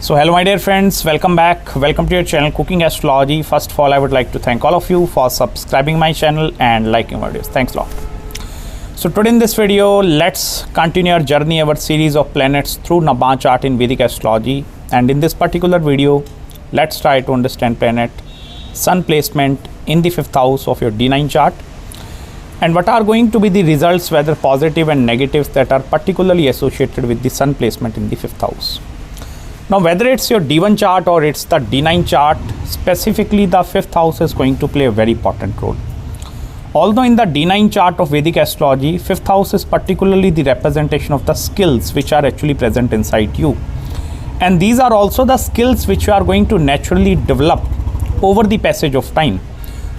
So hello my dear friends, welcome back. Welcome to your channel Cooking Astrology. First of all, I would like to thank all of you for subscribing my channel and liking videos. Thanks a lot. So today in this video, let's continue our journey, our series of planets through Navamsa Chart in Vedic Astrology. And in this particular video, let's try to understand planet Sun placement in the 5th house of your D-9 chart. And what are going to be the results, whether positive and negatives, that are particularly associated with the Sun placement in the 5th house. Now, whether it's your D1 chart or it's the D9 chart, specifically the 5th house is going to play a very important role. Although in the D9 chart of Vedic Astrology, 5th house is particularly the representation of the skills which are actually present inside you. And these are also the skills which you are going to naturally develop over the passage of time.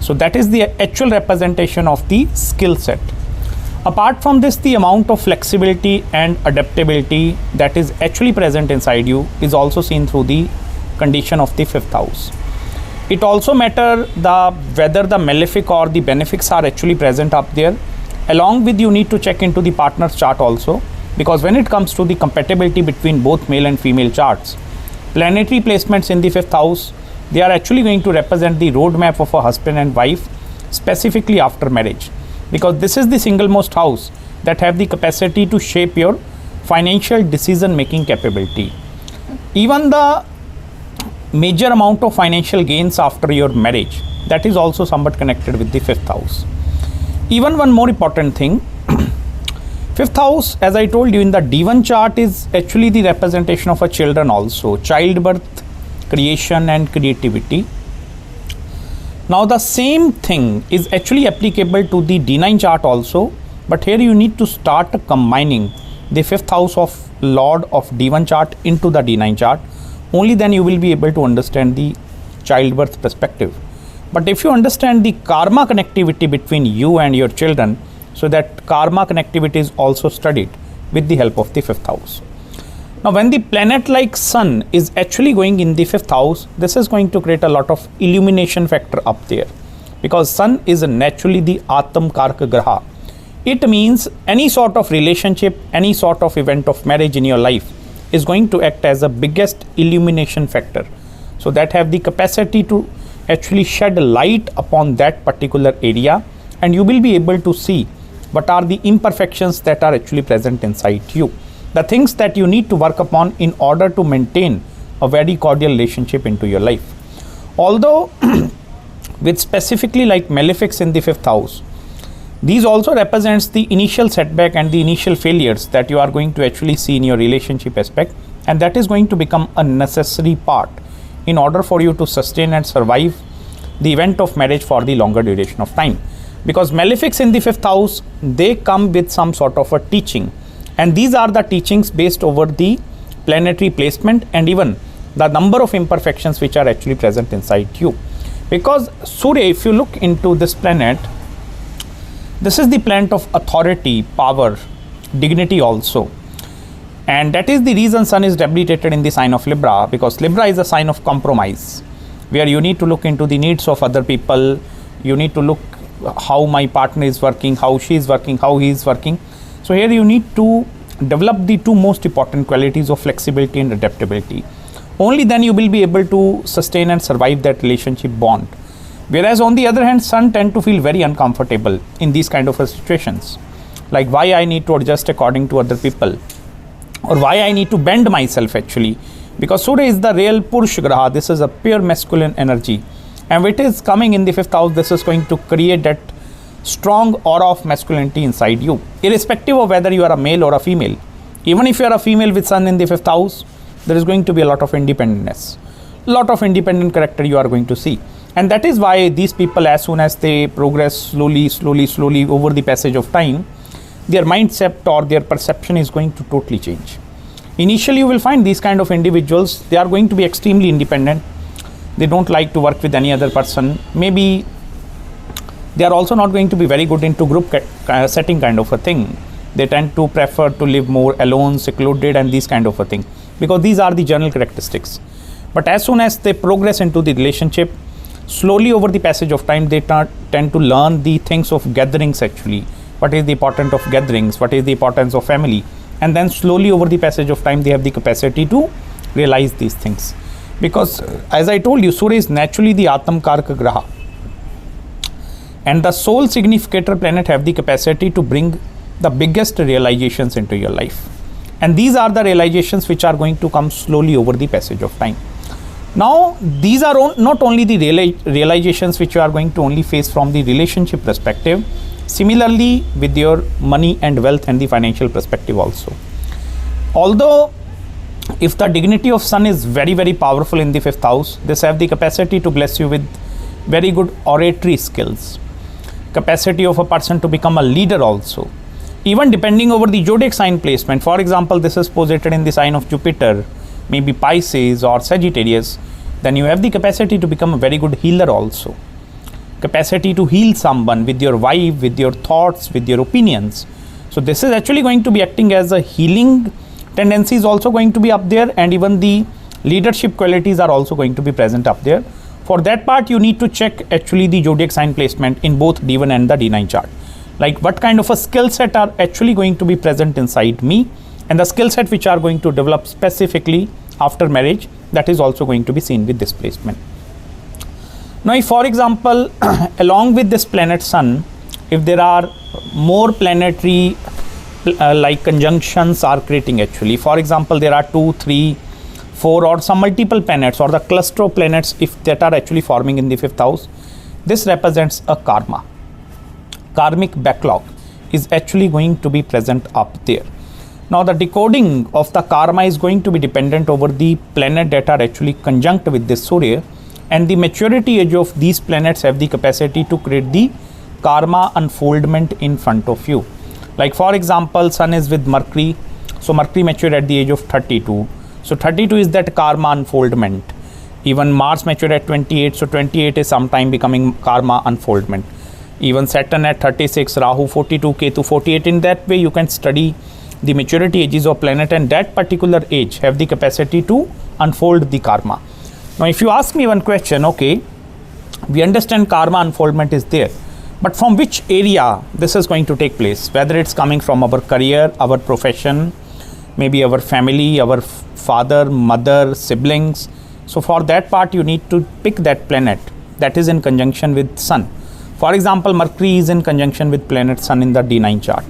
So that is the actual representation of the skill set. Apart from this, the amount of flexibility and adaptability that is actually present inside you is also seen through the condition of the 5th house. It also matters whether the malefic or the benefics are actually present up there. Along with, you need to check into the partner's chart also, because when it comes to the compatibility between both male and female charts, planetary placements in the 5th house, they are actually going to represent the roadmap of a husband and wife, specifically after marriage. Because this is the single most house that have the capacity to shape your financial decision making capability. Even the major amount of financial gains after your marriage, that is also somewhat connected with the 5th house. Even one more important thing, 5th house, as I told you in the D1 chart, is actually the representation of a children also, childbirth, creation and creativity. Now the same thing is actually applicable to the D9 chart also, but here you need to start combining the 5th house of Lord of D1 chart into the D9 chart. Only then you will be able to understand the childbirth perspective. But if you understand the karma connectivity between you and your children, so that karma connectivity is also studied with the help of the 5th house. Now when the planet like Sun is actually going in the 5th house, this is going to create a lot of illumination factor up there, because Sun is naturally the Atam Karka Graha. It means any sort of relationship, any sort of event of marriage in your life is going to act as the biggest illumination factor. So that have the capacity to actually shed light upon that particular area, and you will be able to see what are the imperfections that are actually present inside you. The things that you need to work upon in order to maintain a very cordial relationship into your life. Although with specifically like malefics in the 5th house, these also represents the initial setback and the initial failures that you are going to actually see in your relationship aspect, and that is going to become a necessary part in order for you to sustain and survive the event of marriage for the longer duration of time. Because malefics in the 5th house, they come with some sort of a teaching. And these are the teachings based over the planetary placement and even the number of imperfections which are actually present inside you. Because Surya, if you look into this planet, this is the planet of authority, power, dignity also. And that is the reason Sun is debilitated in the sign of Libra, because Libra is a sign of compromise, where you need to look into the needs of other people. You need to look how my partner is working, how she is working, how he is working. So here you need to develop the two most important qualities of flexibility and adaptability. Only then you will be able to sustain and survive that relationship bond. Whereas on the other hand, Sun tend to feel very uncomfortable in these kind of situations. Like why I need to adjust according to other people, or why I need to bend myself actually. Because Surya is the real Purush Graha. This is a pure masculine energy. And when it is coming in the 5th house, this is going to create that strong aura of masculinity inside you, irrespective of whether you are a male or a female. Even if you are a female with Sun in the 5th house, there is going to be a lot of independence, lot of independent character you are going to see. And that is why these people, as soon as they progress slowly over the passage of time, their mindset or their perception is going to totally change. Initially you will find these kind of individuals, they are going to be extremely independent. They don't like to work with any other person. Maybe they are also not going to be very good into group setting kind of a thing. They tend to prefer to live more alone, secluded and these kind of a thing, because these are the general characteristics. But as soon as they progress into the relationship, slowly over the passage of time, they tend to learn the things of gatherings actually. What is the importance of gatherings? What is the importance of family? And then slowly over the passage of time, they have the capacity to realize these things. Because as I told you, Surya is naturally the Atam Karka Graha. And the soul significator planet have the capacity to bring the biggest realizations into your life. And these are the realizations which are going to come slowly over the passage of time. Now, these are not only the realizations which you are going to only face from the relationship perspective, similarly with your money and wealth and the financial perspective also. Although, if the dignity of Sun is very, very powerful in the 5th house, this have the capacity to bless you with very good oratory skills, capacity of a person to become a leader also. Even depending over the zodiac sign placement, for example, this is posited in the sign of Jupiter, maybe Pisces or Sagittarius, then you have the capacity to become a very good healer also. Capacity to heal someone with your vibe, with your thoughts, with your opinions. So this is actually going to be acting as a healing tendency is also going to be up there, and even the leadership qualities are also going to be present up there. For that part, you need to check actually the zodiac sign placement in both D1 and the D9 chart. Like what kind of a skill set are actually going to be present inside me, and the skill set which are going to develop specifically after marriage, that is also going to be seen with this placement. Now, if for example, along with this planet Sun, if there are more planetary like conjunctions are creating actually, for example, there are 2, 3, 4 or some multiple planets or the cluster of planets if that are actually forming in the 5th house, this represents a karma. Karmic backlog is actually going to be present up there. Now, the decoding of the karma is going to be dependent over the planet that are actually conjunct with this Surya, and the maturity age of these planets have the capacity to create the karma unfoldment in front of you. Like for example, Sun is with Mercury, so Mercury matured at the age of 32. So 32 is that karma unfoldment. Even Mars matured at 28, so 28 is sometime becoming karma unfoldment. Even Saturn at 36, Rahu 42, Ketu 48. In that way, you can study the maturity ages of planet, and that particular age have the capacity to unfold the karma. Now, if you ask me one question, okay, we understand karma unfoldment is there, but from which area this is going to take place? Whether it's coming from our career, our profession, maybe our family, our father, mother, siblings. So for that part, you need to pick that planet that is in conjunction with Sun. For example, Mercury is in conjunction with planet Sun in the D9 chart.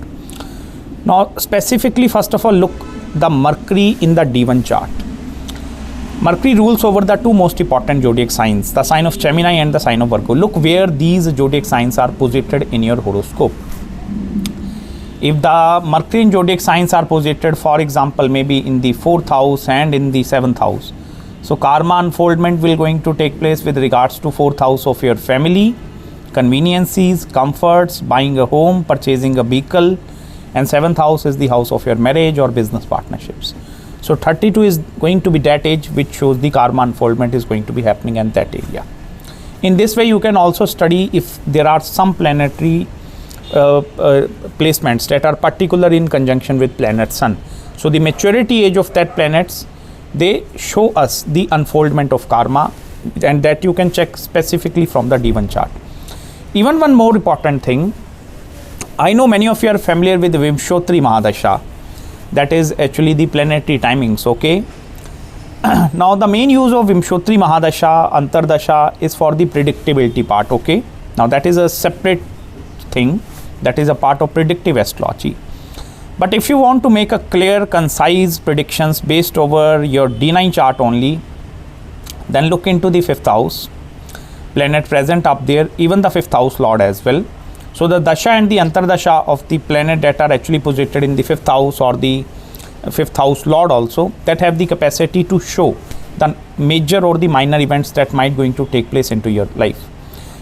Now, specifically, first of all, look the Mercury in the D1 chart. Mercury rules over the two most important zodiac signs, the sign of Gemini and the sign of Virgo. Look where these zodiac signs are posited in your horoscope. If the Mercury and zodiac signs are posited, for example, maybe in the 4th house and in the 7th house, so karma unfoldment will going to take place with regards to 4th house of your family, conveniences, comforts, buying a home, purchasing a vehicle, and 7th house is the house of your marriage or business partnerships. So 32 is going to be that age which shows the karma unfoldment is going to be happening in that area. In this way, you can also study if there are some planetary placements that are particular in conjunction with planet Sun. So the maturity age of that planets, they show us the unfoldment of karma, and that you can check specifically from the D1 chart. Even one more important thing, I know many of you are familiar with Vimshotri Mahadasha. That is actually the planetary timings, okay. Now, the main use of Vimshotri Mahadasha, Antardasha is for the predictability part, okay. Now, that is a separate thing, that is a part of predictive astrology. But if you want to make a clear, concise predictions based over your D9 chart only, then look into the 5th house, planet present up there, even the 5th house lord as well. So the dasha and the antardasha of the planet that are actually posited in the 5th house or the 5th house lord also, that have the capacity to show the major or the minor events that might going to take place into your life.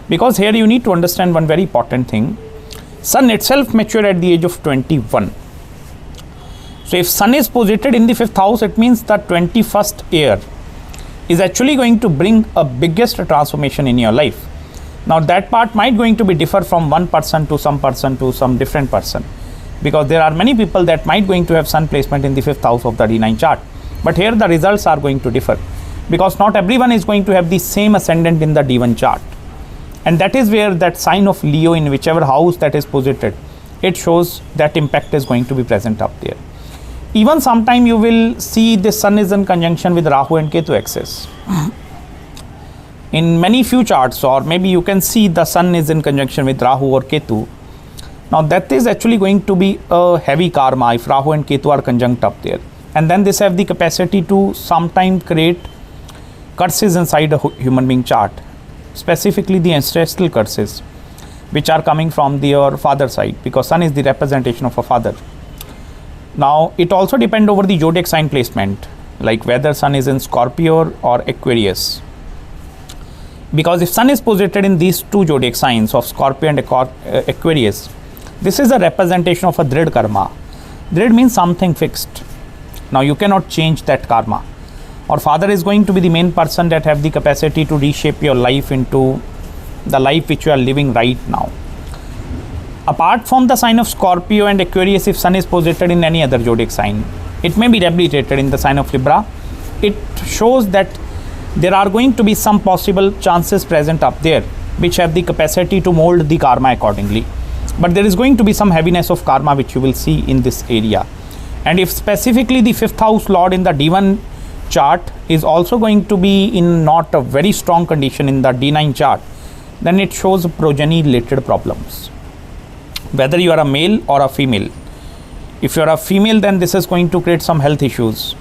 Because here you need to understand one very important thing. Sun itself matured at the age of 21. So if Sun is posited in the 5th house, it means the 21st year is actually going to bring a biggest transformation in your life. Now that part might going to be differ from one person to some different person, because there are many people that might going to have Sun placement in the 5th house of the D9 chart. But here the results are going to differ, because not everyone is going to have the same ascendant in the D1 chart. And that is where that sign of Leo in whichever house that is posited, it shows that impact is going to be present up there. Even sometime you will see the sun is in conjunction with Rahu and Ketu axis. In many few charts, or maybe you can see the sun is in conjunction with Rahu or Ketu. Now that is actually going to be a heavy karma if Rahu and Ketu are conjunct up there. And then this have the capacity to sometime create curses inside a human being chart, specifically the ancestral curses, which are coming from your father side, because sun is the representation of a father. Now it also depends over the zodiac sign placement, like whether sun is in Scorpio or Aquarius. Because if sun is posited in these two zodiac signs of Scorpio and Aquarius, this is a representation of a Drid karma. Drid means something fixed. Now you cannot change that karma. Or father is going to be the main person that have the capacity to reshape your life into the life which you are living right now. Apart from the sign of Scorpio and Aquarius, if sun is posited in any other zodiac sign, it may be replicated in the sign of Libra. It shows that there are going to be some possible chances present up there which have the capacity to mold the karma accordingly. But there is going to be some heaviness of karma which you will see in this area. And if specifically the 5th house lord in the D1 chart is also going to be in not a very strong condition in the D9 chart, then it shows progeny related problems. Whether you are a male or a female. If you are a female, then this is going to create some health issues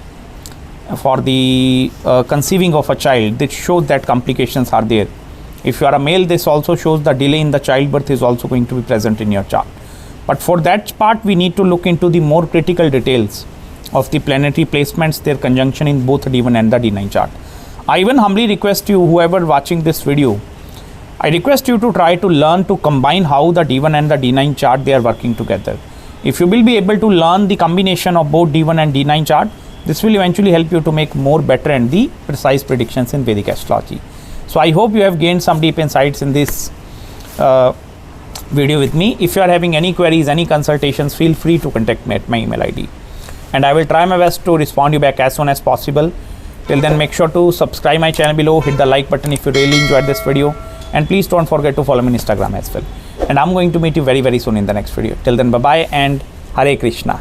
for the conceiving of a child. This shows that complications are there. If you are a male, this also shows the delay in the childbirth is also going to be present in your chart. But for that part, we need to look into the more critical details of the planetary placements, their conjunction in both D1 and the D9 chart. I even humbly request you, whoever watching this video, I request you to try to learn to combine how the D1 and the D9 chart they are working together. If you will be able to learn the combination of both D1 and D9 chart, this will eventually help you to make more better and the precise predictions in Vedic astrology. So I hope you have gained some deep insights in this video with me. If you are having any queries, any consultations, feel free to contact me at my email ID. And I will try my best to respond you back as soon as possible. Till then, make sure to subscribe my channel below, hit the like button if you really enjoyed this video. And please don't forget to follow me on Instagram as well. And I'm going to meet you very, very soon in the next video. Till then, bye-bye and Hare Krishna.